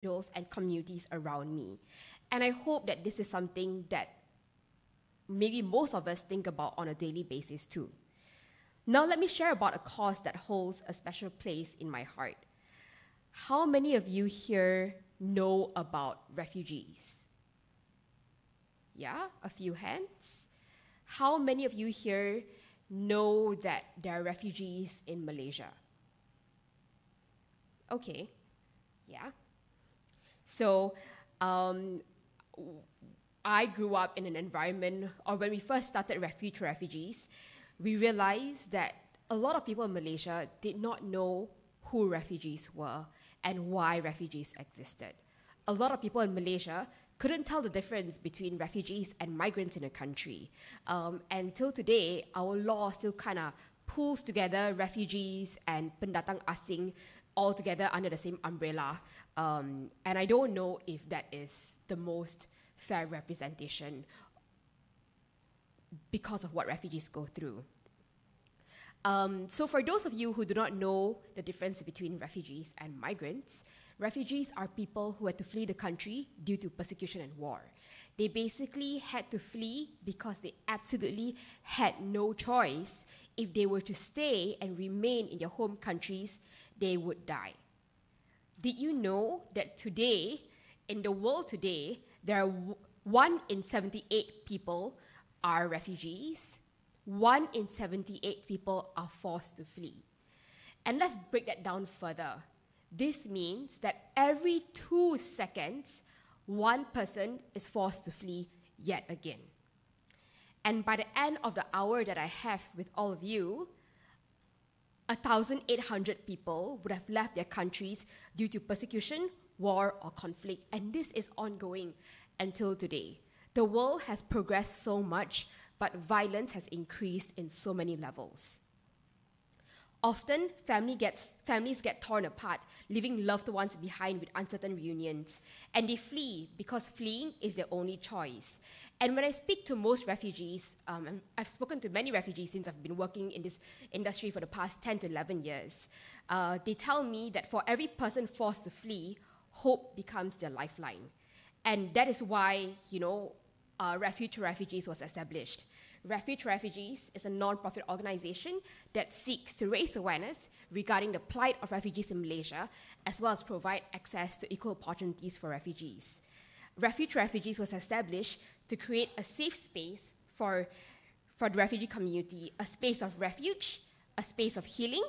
individuals and communities around me. And I hope that this is something that maybe most of us think about on a daily basis too. Now let me share about a cause that holds a special place in my heart. How many of you here know about refugees? Yeah, a few hands. How many of you here know that there are refugees in Malaysia? Okay, yeah. So I grew up in an environment, or when we first started Refuge for Refugees, we realized that a lot of people in Malaysia did not know who refugees were and why refugees existed. A lot of people in Malaysia couldn't tell the difference between refugees and migrants in a country. Until today, our law still kind of pulls together refugees and pendatang asing all together under the same umbrella. And I don't know if that is the most fair representation because of what refugees go through. So for those of you who do not know the difference between refugees and migrants, refugees are people who had to flee the country due to persecution and war. They basically had to flee because they absolutely had no choice. If they were to stay and remain in their home countries, they would die. Did you know that today, in the world today, there are 1 in 78 people are refugees? 1 in 78 people are forced to flee. And let's break that down further. This means that every 2 seconds, one person is forced to flee yet again. And by the end of the hour that I have with all of you, 1,800 people would have left their countries due to persecution, war, or conflict. And this is ongoing until today. The world has progressed so much, but violence has increased in so many levels. Often, families get torn apart, leaving loved ones behind with uncertain reunions. And they flee because fleeing is their only choice. And when I speak to most refugees, I've spoken to many refugees since I've been working in this industry for the past 10 to 11 years, they tell me that for every person forced to flee, hope becomes their lifeline. And that is why, Refuge for Refugees was established. Refuge for Refugees is a non-profit organization that seeks to raise awareness regarding the plight of refugees in Malaysia, as well as provide access to equal opportunities for refugees. Refuge for Refugees was established to create a safe space for the refugee community, a space of refuge, a space of healing,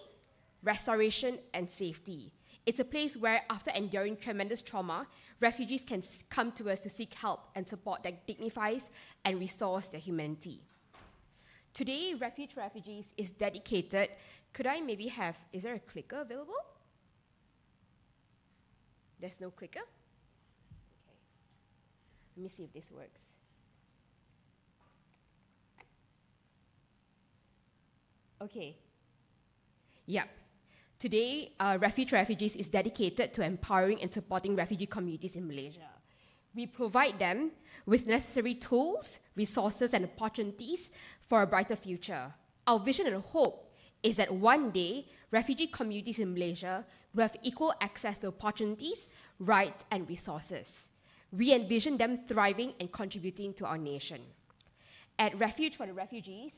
restoration, and safety. It's a place where, after enduring tremendous trauma, refugees can come to us to seek help and support that dignifies and restores their humanity. Today, Refuge for Refugees is dedicated. Could I maybe have, is there a clicker available? There's no clicker? Okay. Let me see if this works. Okay. Yep. Today, Refuge for Refugees is dedicated to empowering and supporting refugee communities in Malaysia. We provide them with necessary tools, resources, and opportunities for a brighter future. Our vision and hope is that one day, refugee communities in Malaysia will have equal access to opportunities, rights, and resources. We envision them thriving and contributing to our nation. At Refuge for the Refugees,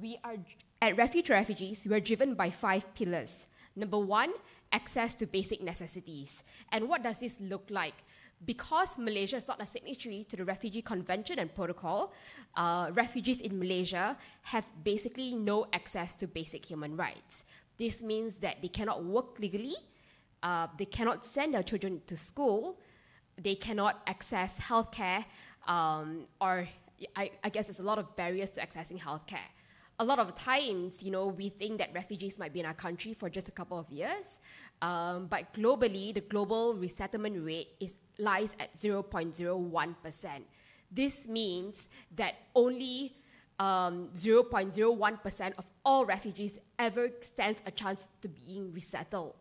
we are driven by 5 pillars. Number 1, access to basic necessities. And what does this look like? Because Malaysia is not a signatory to the Refugee Convention and Protocol, refugees in Malaysia have basically no access to basic human rights. This means that they cannot work legally, they cannot send their children to school, they cannot access healthcare, or I guess there's a lot of barriers to accessing healthcare. A lot of times, we think that refugees might be in our country for just a couple of years, but globally, the global resettlement rate lies at 0.01%. This means that only 0.01% of all refugees ever stands a chance to being resettled.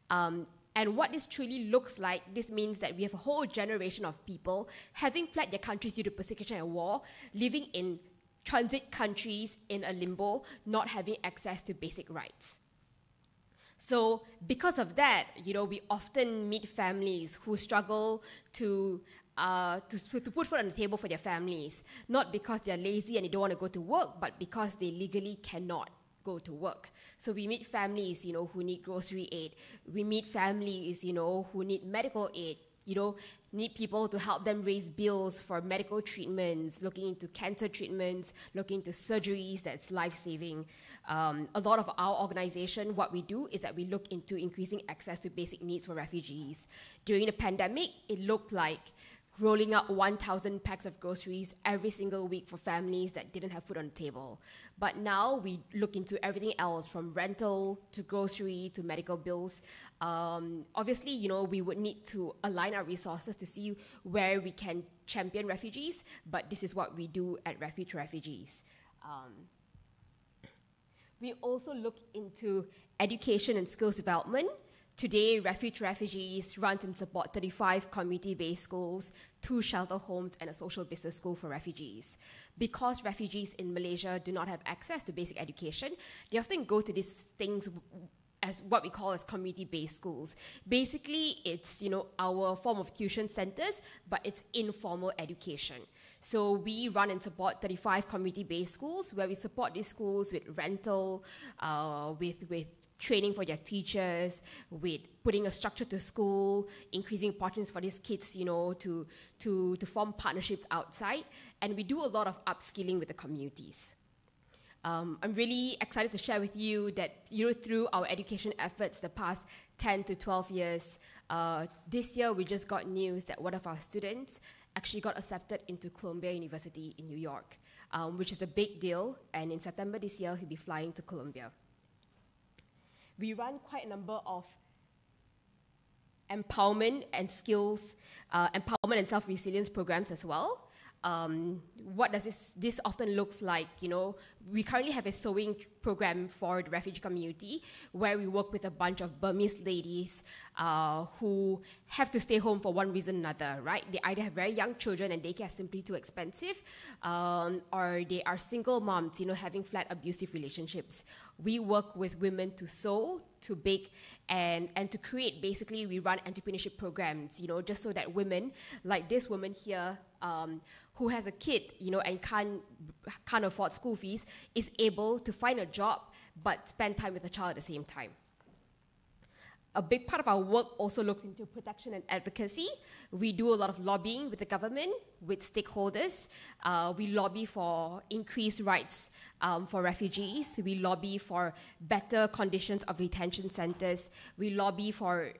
And what this truly looks like, this means that we have a whole generation of people having fled their countries due to persecution and war, living in transit countries in a limbo, not having access to basic rights. So because of that, we often meet families who struggle to put food on the table for their families, not because they're lazy and they don't want to go to work, but because they legally cannot go to work. So we meet families, who need grocery aid. We meet families, who need medical aid, need people to help them raise bills for medical treatments, looking into cancer treatments, looking into surgeries that's life-saving. A lot of our organization, what we do is that we look into increasing access to basic needs for refugees. During the pandemic, it looked like rolling out 1,000 packs of groceries every single week for families that didn't have food on the table. But now we look into everything else, from rental to grocery to medical bills. Obviously, we would need to align our resources to see where we can champion refugees, but this is what we do at Refuge Refugees. We also look into education and skills development. Today, Refuge Refugees runs and supports 35 community-based schools, 2 shelter homes, and a social business school for refugees. Because refugees in Malaysia do not have access to basic education, they often go to these things as what we call as community-based schools. Basically, it's our form of tuition centers, but it's informal education. So we run and support 35 community-based schools, where we support these schools with rental, with training for their teachers, with putting a structure to school, increasing opportunities for these kids, to form partnerships outside. And we do a lot of upskilling with the communities. I'm really excited to share with you that through our education efforts the past 10 to 12 years, this year we just got news that one of our students actually got accepted into Columbia University in New York, which is a big deal. And in September this year, he'll be flying to Columbia. We run quite a number of empowerment and skills, empowerment and self-resilience programs as well. What does this often looks like? We currently have a sewing program for the refugee community, where we work with a bunch of Burmese ladies who have to stay home for one reason or another, right? They either have very young children and daycare is simply too expensive, or they are single moms, having flat abusive relationships. We work with women to sew, to bake, and to create. Basically, we run entrepreneurship programs, just so that women, like this woman here, who has a kid, and can't afford school fees, is able to find a job but spend time with the child at the same time. A big part of our work also looks into protection and advocacy. We do a lot of lobbying with the government, with stakeholders. We lobby for increased rights for refugees. We lobby for better conditions of detention centers. We lobby for,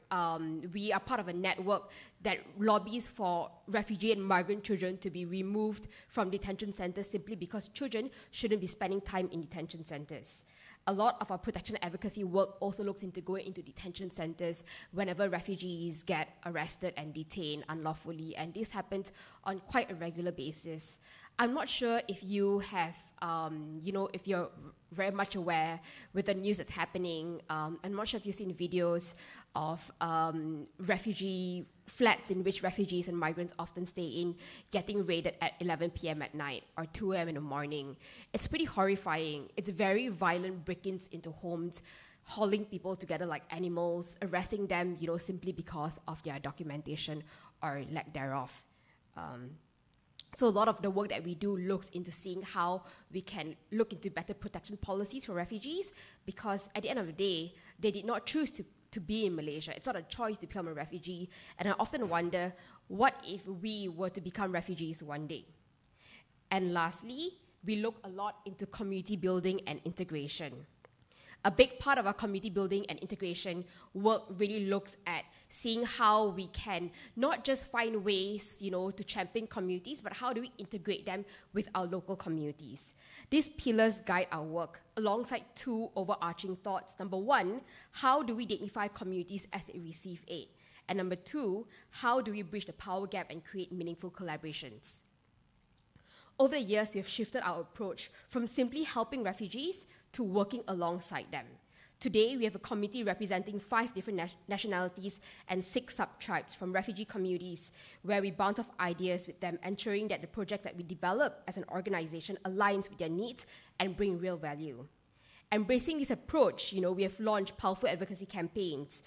we are part of a network that lobbies for refugee and migrant children to be removed from detention centers simply because children shouldn't be spending time in detention centers. A lot of our protection and advocacy work also looks into going into detention centers whenever refugees get arrested and detained unlawfully, and this happens on quite a regular basis. I'm not sure if you have, if you're very much aware with the news that's happening. I'm not sure if you've seen videos of refugee flats in which refugees and migrants often stay in getting raided at 11 p.m. at night or 2 a.m. in the morning. It's pretty horrifying. It's very violent break-ins into homes, hauling people together like animals, arresting them, simply because of their documentation or lack thereof. So a lot of the work that we do looks into seeing how we can look into better protection policies for refugees, because at the end of the day, they did not choose to be in Malaysia. It's not a choice to become a refugee. And I often wonder, what if we were to become refugees one day? And lastly, we look a lot into community building and integration. A big part of our community building and integration work really looks at seeing how we can not just find ways, to champion communities, but how do we integrate them with our local communities. These pillars guide our work alongside 2 overarching thoughts. Number 1, how do we identify communities as they receive aid? And number 2, how do we bridge the power gap and create meaningful collaborations? Over the years, we have shifted our approach from simply helping refugees to working alongside them. Today, we have a committee representing 5 different nationalities and 6 sub-tribes from refugee communities, where we bounce off ideas with them, ensuring that the project that we develop as an organization aligns with their needs and bring real value. Embracing this approach, we have launched powerful advocacy campaigns,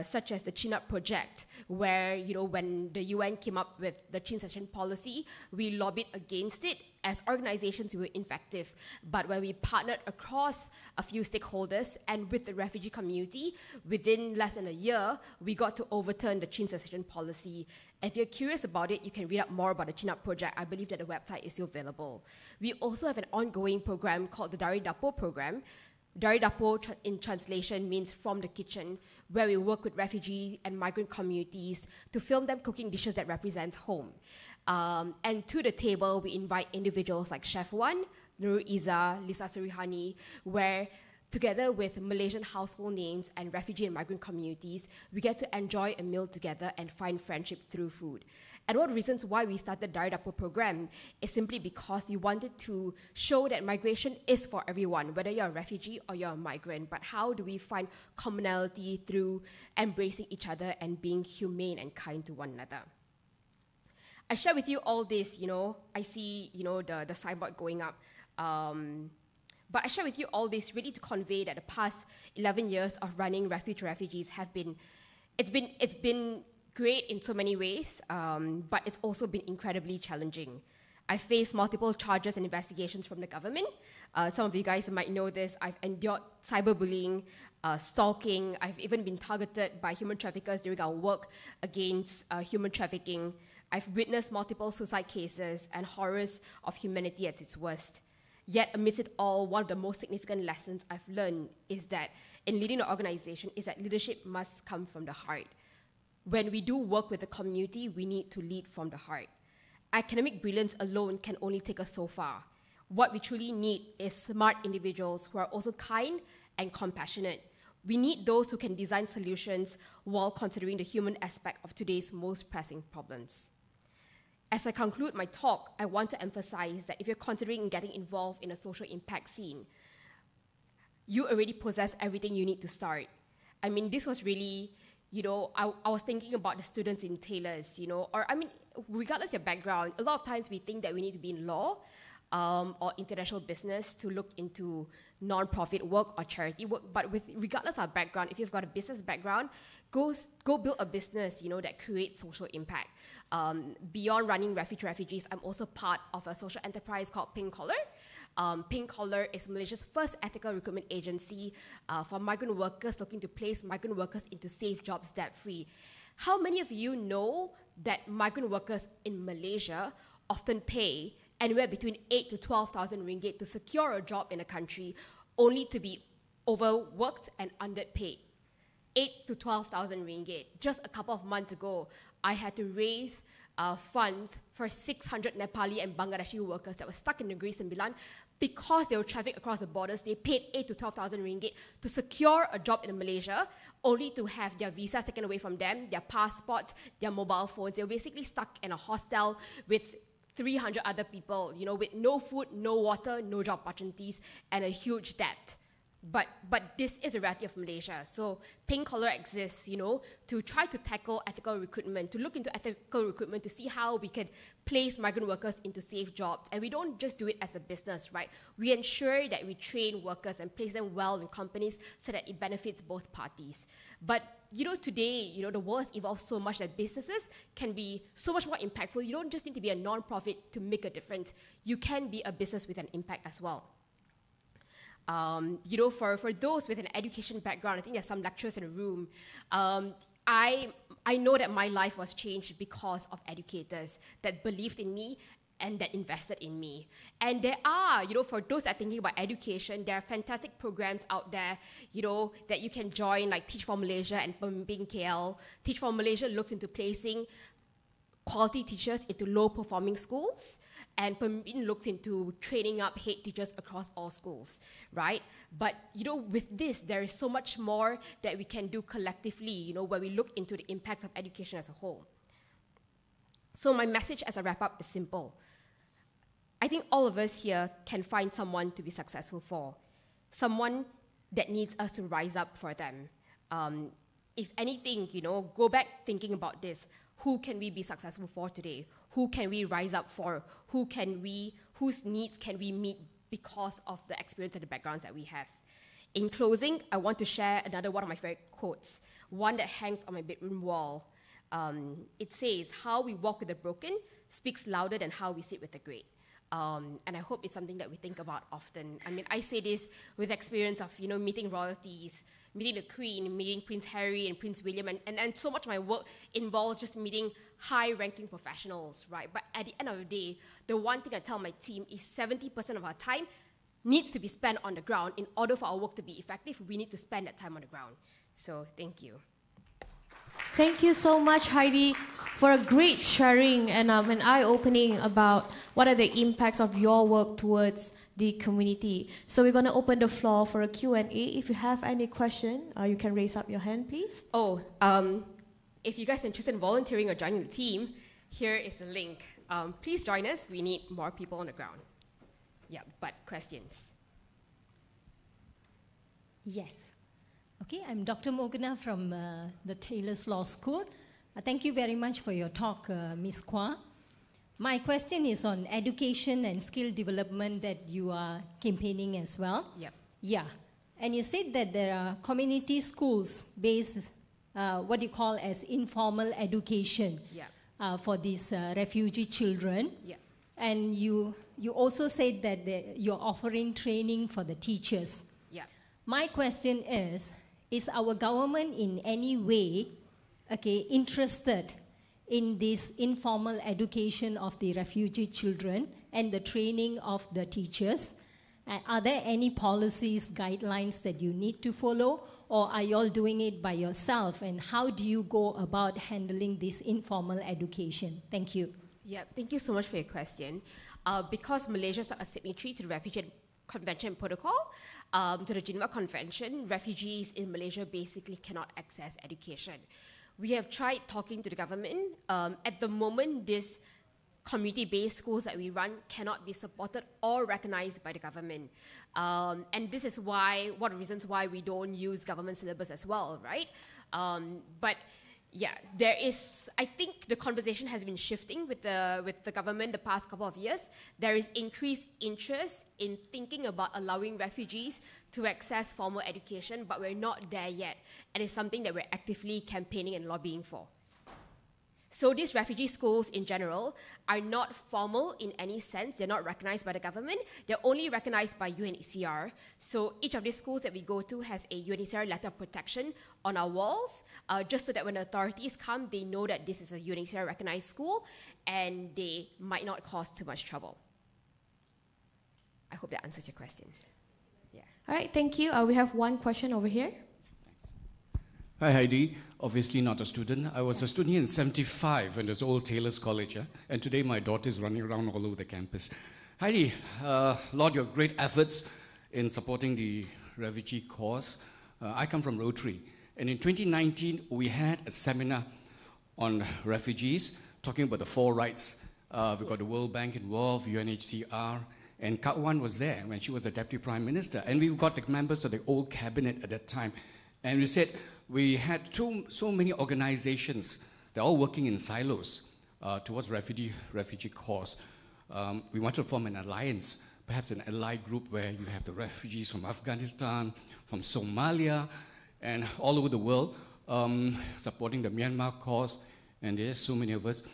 such as the Chin Up Project, where, when the UN came up with the Chin Session policy, we lobbied against it. As organizations, we were ineffective, but when we partnered across a few stakeholders and with the refugee community, within less than a year, we got to overturn the Chin Session policy. If you're curious about it, you can read up more about the Chin Up Project. I believe that the website is still available. We also have an ongoing program called the Dari Dapur program. Dari Dapur in translation means from the kitchen, where we work with refugee and migrant communities to film them cooking dishes that represent home. And to the table, we invite individuals like Chef Wan, Nurul Izzah, Lisa Surihani, where together with Malaysian household names and refugee and migrant communities, we get to enjoy a meal together and find friendship through food. And one of the reasons why we started Dari Dapur program is simply because we wanted to show that migration is for everyone, whether you're a refugee or you're a migrant, but how do we find commonality through embracing each other and being humane and kind to one another. I share with you all this, I see, the signboard going up. But I share with you all this really to convey that the past 11 years of running Refuge to Refugees it's been great in so many ways, but it's also been incredibly challenging. I faced multiple charges and investigations from the government. Some of you guys might know this. I've endured cyberbullying, stalking. I've even been targeted by human traffickers during our work against human trafficking. I've witnessed multiple suicide cases and horrors of humanity at its worst. Yet, amidst it all, one of the most significant lessons I've learned is that in leading an organization is that leadership must come from the heart. When we do work with the community, we need to lead from the heart. Academic brilliance alone can only take us so far. What we truly need is smart individuals who are also kind and compassionate. We need those who can design solutions while considering the human aspect of today's most pressing problems. As I conclude my talk, I want to emphasize that if you're considering getting involved in a social impact scene, you already possess everything you need to start. I mean, this was really, I was thinking about the students in STATELESS, regardless of your background, a lot of times we think that we need to be in law or international business to look into non-profit work or charity work. But regardless of our background, if you've got a business background, go build a business, that creates social impact. Beyond running Refuge to Refugees, I'm also part of a social enterprise called Pinkcollar. Pinkcollar is Malaysia's first ethical recruitment agency for migrant workers looking to place migrant workers into safe jobs debt-free. How many of you know that migrant workers in Malaysia often pay anywhere between 8,000 to 12,000 ringgit to secure a job in a country, only to be overworked and underpaid? 8,000 to 12,000 ringgit. Just a couple of months ago, I had to raise funds for 600 Nepali and Bangladeshi workers that were stuck in Negeri Sembilan because they were trafficked across the borders. They paid 8,000 to 12,000 ringgit to secure a job in Malaysia, only to have their visas taken away from them, their passports, their mobile phones. They were basically stuck in a hostel with 300 other people, with no food, no water, no job opportunities, and a huge debt. But this is a reality of Malaysia. So Pinkcollar exists, to try to tackle ethical recruitment, to look into ethical recruitment, to see how we can place migrant workers into safe jobs. And we don't just do it as a business, right? We ensure that we train workers and place them well in companies so that it benefits both parties. But today, the world has evolved so much that businesses can be so much more impactful. You don't just need to be a non-profit to make a difference. You can be a business with an impact as well. For those with an education background, I think there's some lecturers in the room. I know that my life was changed because of educators that believed in me and that invested in me. And there are, for those that are thinking about education, there are fantastic programs out there, that you can join, like Teach for Malaysia and Pemimpin KL. Teach for Malaysia looks into placing quality teachers into low-performing schools, and Pemimpin looks into training up head teachers across all schools, right? But, with this, there is so much more that we can do collectively, where we look into the impact of education as a whole. So my message as a wrap-up is simple. I think all of us here can find someone to be successful for, someone that needs us to rise up for them. If anything, go back thinking about this. Who can we be successful for today? Who can we rise up for? Whose needs can we meet because of the experience and the backgrounds that we have? In closing, I want to share another one of my favorite quotes, one that hangs on my bedroom wall. It says, "How we walk with the broken speaks louder than how we sit with the great." And I hope it's something that we think about often. I mean, I say this with experience of, meeting royalties, meeting the Queen, meeting Prince Harry and Prince William, and so much of my work involves just meeting high-ranking professionals, right? But at the end of the day, the one thing I tell my team is 70% of our time needs to be spent on the ground. In order for our work to be effective, we need to spend that time on the ground. So thank you. Thank you so much, Heidi, for a great sharing and an eye-opening about what are the impacts of your work towards the community. So we're going to open the floor for a Q&A. If you have any question, you can raise up your hand, please. If you guys are interested in volunteering or joining the team, here is the link. Please join us. We need more people on the ground. Yeah, but questions? Yes. Okay, I'm Dr. Mogana from the Taylor's Law School. Thank you very much for your talk, Ms. Quah. My question is on education and skill development that you are campaigning as well. Yep. Yeah, and you said that there are community schools based, what you call as informal education for these refugee children. Yeah. And you also said that you're offering training for the teachers. Yeah. My question is our government in any way interested in this informal education of the refugee children and the training of the teachers? And are there any policies, guidelines that you need to follow, or are you all doing it by yourself? And how do you go about handling this informal education? Thank you. Yeah, thank you so much for your question. Because Malaysia is a signatory to the Refugee Convention and Protocol, to the Geneva Convention, refugees in Malaysia basically cannot access education. We have tried talking to the government. At the moment, these community-based schools that we run cannot be supported or recognized by the government. And this is one of the reasons why we don't use government syllabus as well, right? But yeah, I think the conversation has been shifting with the government the past couple of years. There is increased interest in thinking about allowing refugees to access formal education, but we're not there yet. And it's something that we're actively campaigning and lobbying for. So these refugee schools in general are not formal in any sense. They're not recognized by the government. They're only recognized by UNHCR. So each of these schools that we go to has a UNHCR letter of protection on our walls, just so that when the authorities come, they know that this is a UNHCR recognized school and they might not cause too much trouble. I hope that answers your question. Yeah. All right, thank you. We have one question over here. Hi, Heidi. Obviously not a student. I was a student here in 75 when it was old Taylor's College, and today my daughter is running around all over the campus. Heidi, Lord, your great efforts in supporting the refugee cause. I come from Rotary, and in 2019 we had a seminar on refugees, talking about the 4 rights. We've got the World Bank involved, UNHCR, and Kat Wan was there when she was the Deputy Prime Minister, and we've got the members of the old cabinet at that time. And we said, we had so many organizations, they're all working in silos towards refugee cause. We wanted to form an alliance, perhaps an allied group where you have the refugees from Afghanistan, from Somalia, and all over the world, supporting the Myanmar cause, and there's so many of us.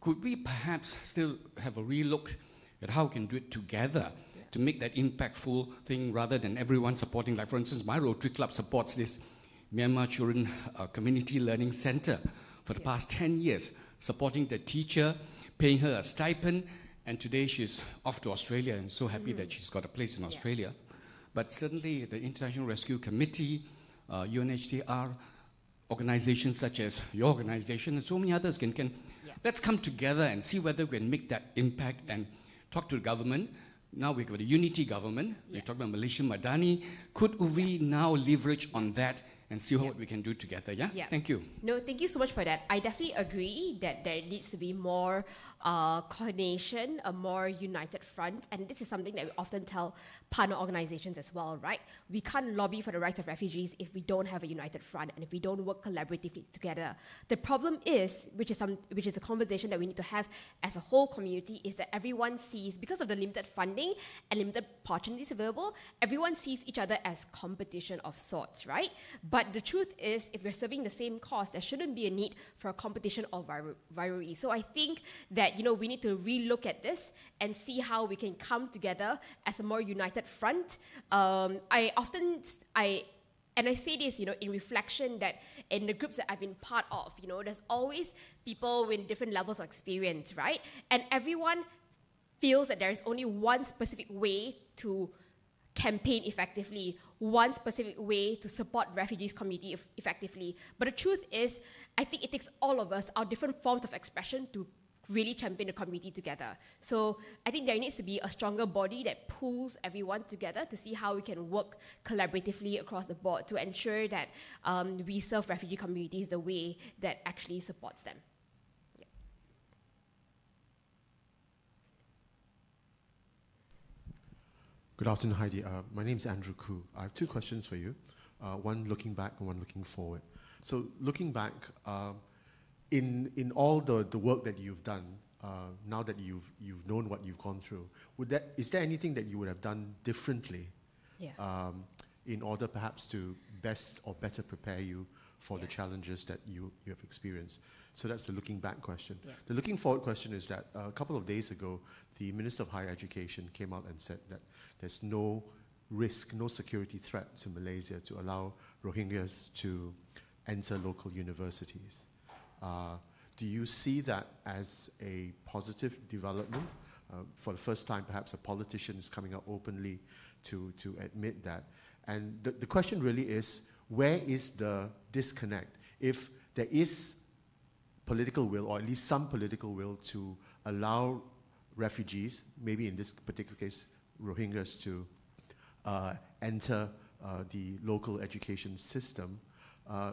Could we perhaps still have a relook at how we can do it together to make that impactful thing rather than everyone supporting? Like, for instance, my Rotary Club supports this Myanmar Children Community Learning Center for the past 10 years, supporting the teacher, paying her a stipend, and today she's off to Australia and so happy that she's got a place in Australia. But certainly the International Rescue Committee, UNHCR, organizations such as your organization and so many others can let's come together and see whether we can make that impact and talk to the government. Now we've got a unity government. We're talking about Malaysian Madani. Could we now leverage on that and see what we can do together. Yeah? Thank you. No, thank you so much for that. I definitely agree that there needs to be more coordination, a more united front, and this is something that we often tell partner organizations as well, right? We can't lobby for the rights of refugees if we don't have a united front and if we don't work collaboratively together. The problem is, which is a conversation that we need to have as a whole community, is that everyone sees, because of the limited funding and limited opportunities available, everyone sees each other as competition of sorts, right? But the truth is, if we're serving the same cause, there shouldn't be a need for a competition of rivalry. So I think that, we need to relook at this and see how we can come together as a more united front. And I say this, in reflection that in the groups that I've been part of, there's always people with different levels of experience, right? And everyone feels that there is only one specific way to campaign effectively, one specific way to support refugees community effectively. But the truth is, I think it takes all of us, our different forms of expression, to really champion the community together. So I think there needs to be a stronger body that pulls everyone together to see how we can work collaboratively across the board to ensure that we serve refugee communities the way that actually supports them. Good afternoon, Heidi. My name is Andrew Koo. I have two questions for you, one looking back and one looking forward. So looking back, in all the work that you've done, now that you've known what you've gone through, is there anything that you would have done differently in order perhaps to best or better prepare you for the challenges that you have experienced? So that's the looking back question. The looking forward question is that a couple of days ago, the Minister of Higher Education came out and said that there's no risk, no security threat to Malaysia to allow Rohingyas to enter local universities. Do you see that as a positive development? For the first time, perhaps a politician is coming out openly to admit that. And the question really is, where is the disconnect? If there is political will, or at least some political will, to allow refugees, maybe in this particular case, Rohingyas, to enter the local education system,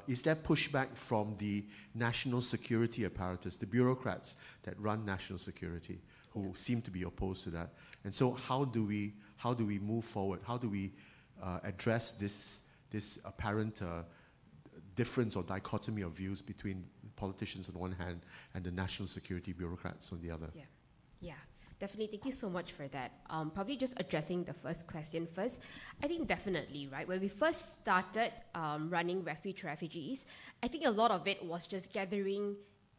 is there pushback from the national security apparatus, the bureaucrats that run national security, who seem to be opposed to that? And so how do we move forward? How do we address this apparent difference or dichotomy of views between politicians on one hand and the national security bureaucrats on the other? Yeah. Definitely, thank you so much for that. Probably just addressing the first question first. I think definitely, right, when we first started running Refuge to Refugees, I think a lot of it was just gathering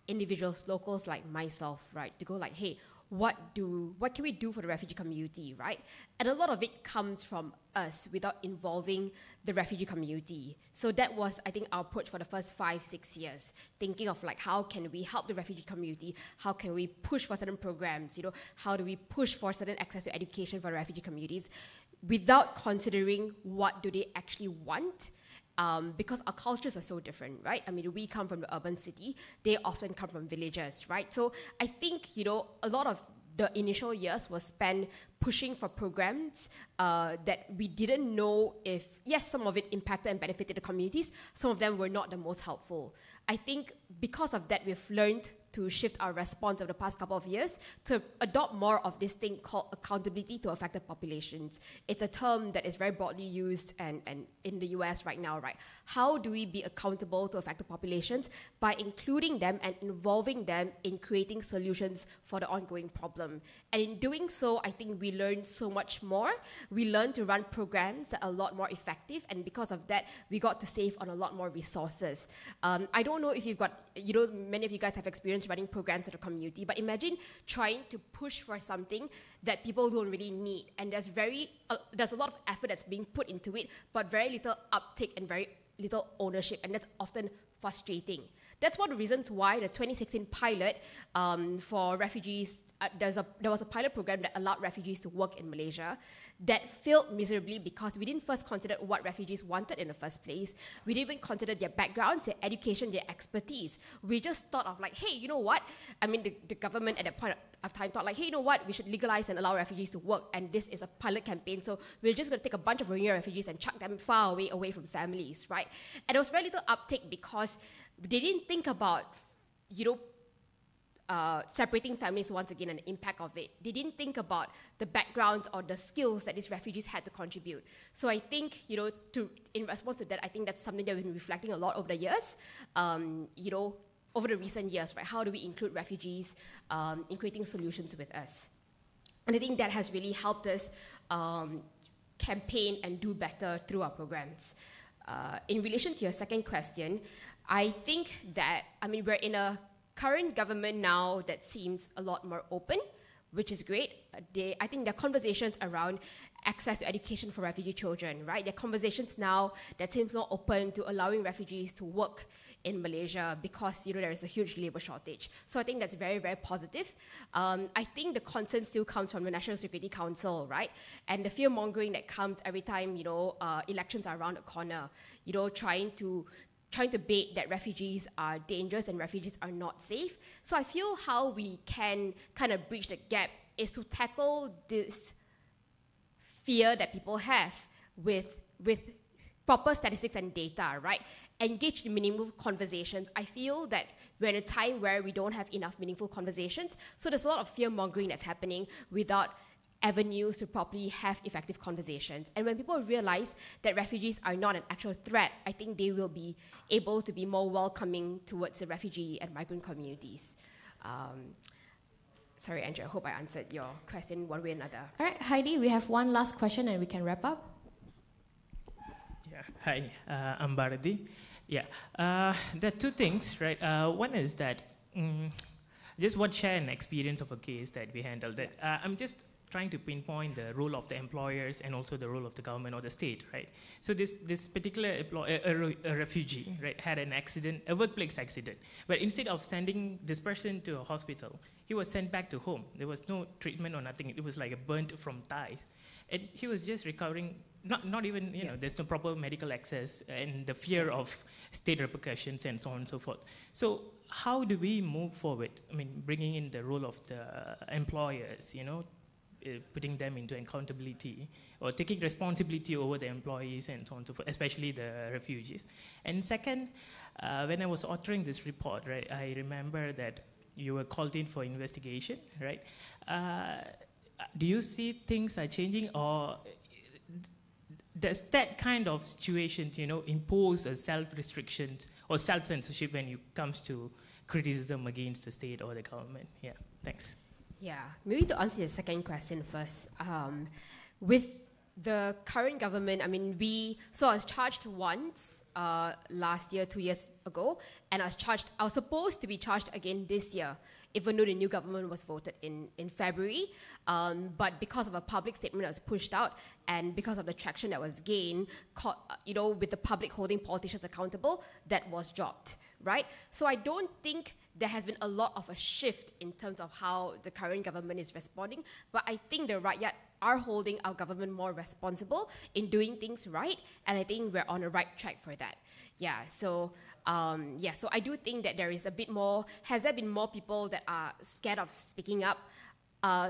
individuals, locals like myself, right, to go like, hey, what can we do for the refugee community, right? And a lot of it comes from us without involving the refugee community. So that was, I think, our approach for the first 5-6 years, thinking of like, how can we help the refugee community? How can we push for certain programs? How do we push for certain access to education for refugee communities without considering what do they actually want? Because our cultures are so different, right? I mean, we come from the urban city. They often come from villages, right? So I think, a lot of the initial years was spent pushing for programs that we didn't know if, yes, some of it impacted and benefited the communities. Some of them were not the most helpful. I think because of that, we've learned to shift our response over the past couple of years to adopt more of this thing called accountability to affected populations. It's a term that is very broadly used and in the US right now, right? How do we be accountable to affected populations? By including them and involving them in creating solutions for the ongoing problem. And in doing so, I think we learned so much more. We learned to run programs that are a lot more effective, and because of that, we got to save on a lot more resources. I don't know if you've got, many of you guys have experience running programs in the community, but imagine trying to push for something that people don't really need, and there's a lot of effort that's being put into it, but very little uptake and very little ownership, and that's often frustrating. That's one of the reasons why the 2016 pilot for refugees, there was a pilot program that allowed refugees to work in Malaysia that failed miserably because we didn't first consider what refugees wanted in the first place. We didn't even consider their backgrounds, their education, their expertise. We just thought of like, hey, you know what? I mean, the government at that point of time thought like, hey, you know what? We should legalize and allow refugees to work, and this is a pilot campaign, so we're just going to take a bunch of Rohingya refugees and chuck them far away from families, right? And there was very little uptake because they didn't think about, separating families once again and the impact of it. They didn't think about the backgrounds or the skills that these refugees had to contribute. So I think, in response to that, I think that's something that we've been reflecting a lot over the years, over the recent years, right? How do we include refugees in creating solutions with us? And I think that has really helped us campaign and do better through our programs. In relation to your second question, I think that, we're in a current government now that seems a lot more open, which is great. I think there are conversations around access to education for refugee children, right? There are conversations now that seems more open to allowing refugees to work in Malaysia because, there is a huge labor shortage. So I think that's very, very positive. I think the concern still comes from the National Security Council, right? And the fear-mongering that comes every time, elections are around the corner, trying to bait that refugees are dangerous and refugees are not safe. So I feel how we can kind of bridge the gap is to tackle this fear that people have with proper statistics and data, right? Engage in meaningful conversations. I feel that we're in a time where we don't have enough meaningful conversations, so there's a lot of fear-mongering that's happening without avenues to properly have effective conversations. And when people realize that refugees are not an actual threat, I think they will be able to be more welcoming towards the refugee and migrant communities. Sorry, Andrew, I hope I answered your question one way or another. All right, Heidi, we have one last question and we can wrap up. Yeah, hi, I'm Bharati. Yeah, there are two things, right? One is that just want to share an experience of a case that we handled. That I'm just trying to pinpoint the role of the employers and also the role of the government or the state, right? So this particular a refugee, right, had an accident, a workplace accident, but instead of sending this person to a hospital, he was sent back to home. There was no treatment or nothing. It was like a burnt from thighs. And he was just recovering, not even, there's no proper medical access and the fear of state repercussions and so on and so forth. So how do we move forward? Bringing in the role of the employers, putting them into accountability or taking responsibility over the employees and so on and so forth, especially the refugees. And second, when I was authoring this report, right, I remember that you were called in for investigation, right? Do you see things are changing, or does that kind of situations, impose a self-restrictions or self-censorship when it comes to criticism against the state or the government? Yeah, thanks. Yeah, maybe to answer your second question first. With the current government, so I was charged once last year, 2 years ago, and I was supposed to be charged again this year, even though the new government was voted in February. But because of a public statement that was pushed out, and because of the traction that was gained, with the public holding politicians accountable, that was dropped, right? So I don't think there has been a lot of a shift in terms of how the current government is responding, but I think the Rakyat are holding our government more responsible in doing things right, and I think we're on the right track for that. Yeah, so I do think that there is a bit more. Has there been more people that are scared of speaking up?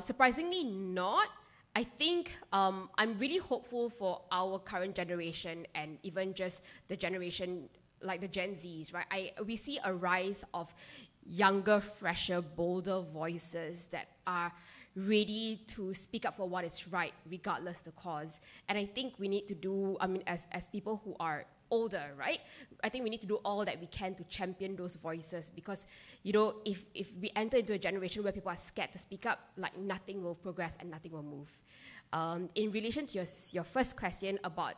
Surprisingly not. I think I'm really hopeful for our current generation and even just the generation like the Gen Zs, right? We see a rise of younger, fresher, bolder voices that are ready to speak up for what is right, regardless the cause. And I think we need to do, as people who are older, right? I think we need to do all that we can to champion those voices, because, if we enter into a generation where people are scared to speak up, like nothing will progress and nothing will move. In relation to your first question about,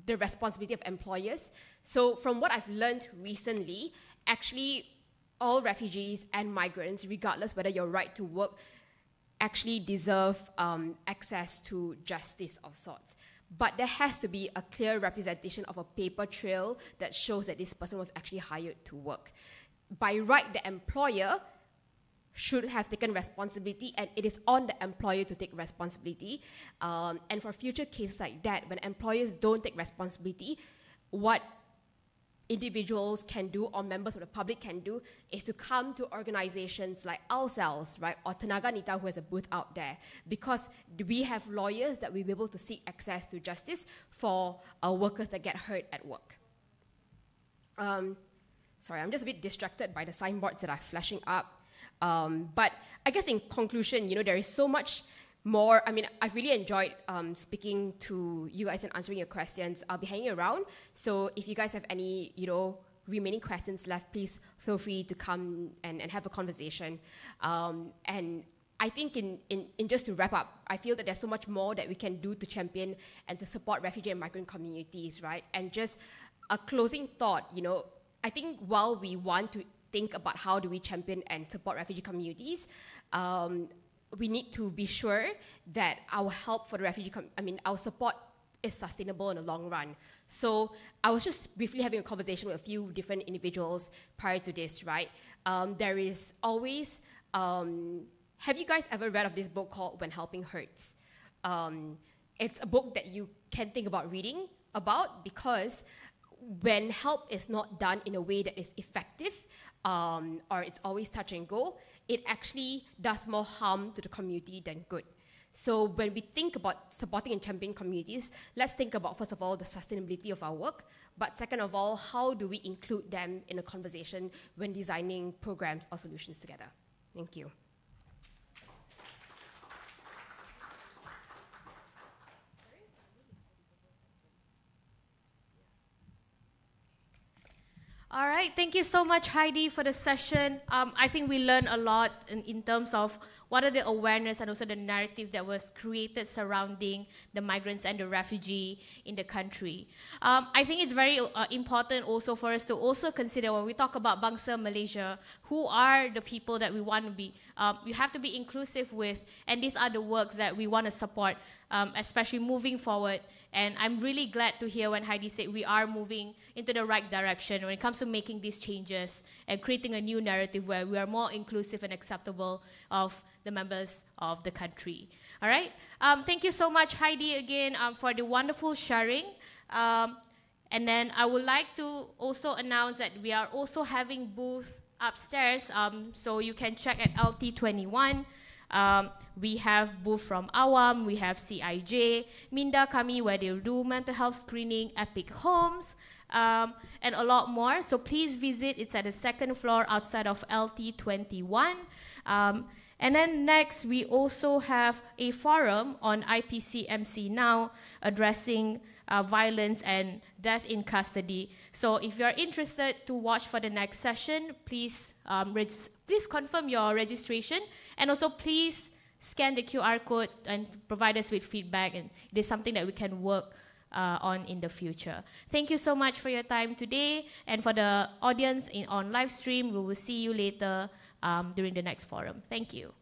the responsibility of employers. So from what I've learned recently, actually all refugees and migrants, regardless whether you're right to work, actually deserve access to justice of sorts. but there has to be a clear representation of a paper trail that shows that this person was actually hired to work. By right, the employer should have taken responsibility, and it is on the employer to take responsibility. And for future cases like that, when employers don't take responsibility, what individuals can do or members of the public can do is to come to organizations like ourselves, right, or Tenaga Nita, who has a booth out there, because we have lawyers that will be able to seek access to justice for workers that get hurt at work. Sorry, I'm just a bit distracted by the signboards that are flashing up. But I guess in conclusion, there is so much more. I mean, I've really enjoyed speaking to you guys and answering your questions. I'll be hanging around. So if you guys have any, remaining questions left, please feel free to come and have a conversation. And I think in just to wrap up, I feel that there's so much more that we can do to champion and to support refugee and migrant communities, right? And just a closing thought, I think while we want to think about how do we champion and support refugee communities, we need to be sure that our help for the refugee, our support is sustainable in the long run. So I was just briefly having a conversation with a few different individuals prior to this, right? There is always, have you guys ever read of this book called When Helping Hurts? It's a book that you can think about reading about, because when help is not done in a way that is effective, or it's always touch and go, it actually does more harm to the community than good. So when we think about supporting and championing communities, let's think about, first of all, the sustainability of our work, but second of all, how do we include them in a conversation when designing programs or solutions together? Thank you. All right, thank you so much, Heidi, for the session. I think we learned a lot in terms of what are the awareness and also the narrative that was created surrounding the migrants and the refugee in the country. I think it's very important also for us to also consider when we talk about Bangsa Malaysia, who are the people that we want to be, you have to be inclusive with, and these are the works that we want to support, especially moving forward. And I'm really glad to hear when Heidi said we are moving into the right direction when it comes to making these changes and creating a new narrative where we are more inclusive and acceptable of the members of the country. All right? Thank you so much, Heidi, again, for the wonderful sharing. And then I would like to also announce that we are also having booth upstairs, so you can check at LT21. We have booth from Awam, we have CIJ, Minda Kami, where they'll do mental health screening, Epic Homes, and a lot more. So please visit. It's at the second floor outside of LT21. And then next, we also have a forum on IPCMC now addressing violence and death in custody. So if you're interested to watch for the next session, please please confirm your registration, and also please scan the QR code and provide us with feedback, and it is something that we can work on in the future. Thank you so much for your time today, and for the audience on live stream, we will see you later during the next forum. Thank you.